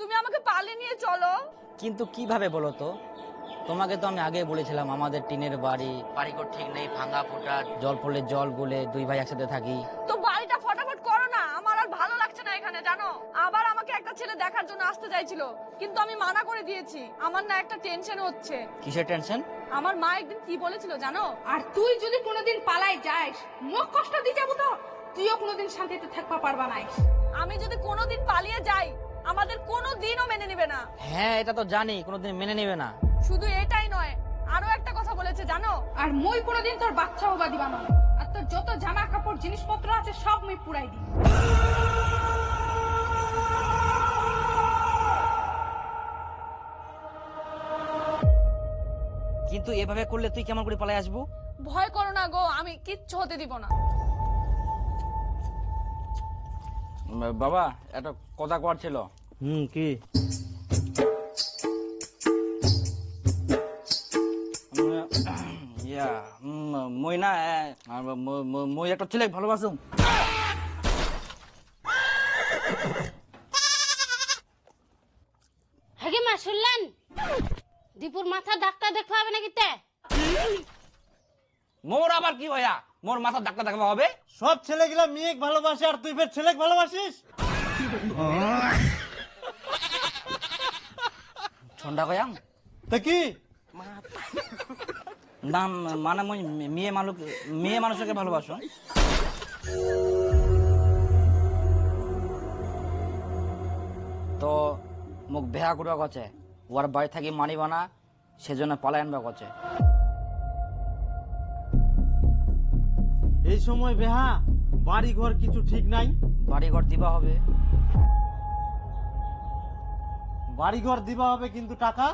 তুমি আমাকে পালে নিয়ে চলো। কিন্তু কিভাবে বলো তো? তোমাকে তো আমি আগে বলেছিলাম আমাদের টিনের বাড়িঘর ঠিক নেই, ভাঙা ফোটা, জল পড়লে জল বলে দুই ভাই একসাথে থাকি। তো বাড়িটা ফটাফট করো না, আমার আর ভালো লাগছে না এখানে জানো। আবার আমাকে একটা ছেলে দেখার জন্য আসতে চাইছিল, কিন্তু আমি মানা করে দিয়েছি। আমার না একটা টেনশন হচ্ছে। কিসের টেনশন? আমার মা একদিন কি বলেছিল জানো? আর তুই যদি কোনোদিন পালাই যাস, মুখ কষ্ট দিয়ে যাবো তো তুইও কোনোদিন শান্তিতে থাকতে পারবা না। আমি যদি কোনোদিন পালিয়ে যাই, আমাদের কোনোদিনও মেনে নেবে না। হ্যাঁ, এটা তো জানি কোনোদিন মেনে নেবে না। শুধু এটাই নয়, আরো একটা কথা বলেছে জানো? আর মই কোনোদিন তোর বাচ্চা হবা দিবা না। আর তোর যত জামা কাপড় জিনিসপত্র আছে সব মই পুরাই দিই। কিন্তু এভাবে করলে তুই কেমন করে পালাই আসবো? ভয় করো না গো, আমি কিচ্ছু হতে দিব না। বাবা, একটা কথা কর ছিল। কি? মই না মই একটা ছেলে ভালোবাসুম। হাগে মা শুনলেন? দীপুর মাথা ডাক্তার দেখতে হবে নাকি তে? মোর আবার কি হইয়া? মোর মাথা ডাক্তার দেখাবা হবে? সব ছেলেগুলা মেয়েকে ভালোবাসে আর তুই ফের ছেলেকে ভালোবাসিস? ছন্দা কয়াম তা কি? না, মানে মই মেয়ে মানুষকে ভালোবাসো। তো মোক বেহা করবা গছে, ওর বাড়ি থাকি মানিবা না, সেজন্য পালাই আনবা গছে। এই সময় বেহা, বাড়ি ঘর কিছু ঠিক নাই। বাড়ি ঘর দিবা হবে। বাড়ি ঘর দিবা হবে, কিন্তু টাকা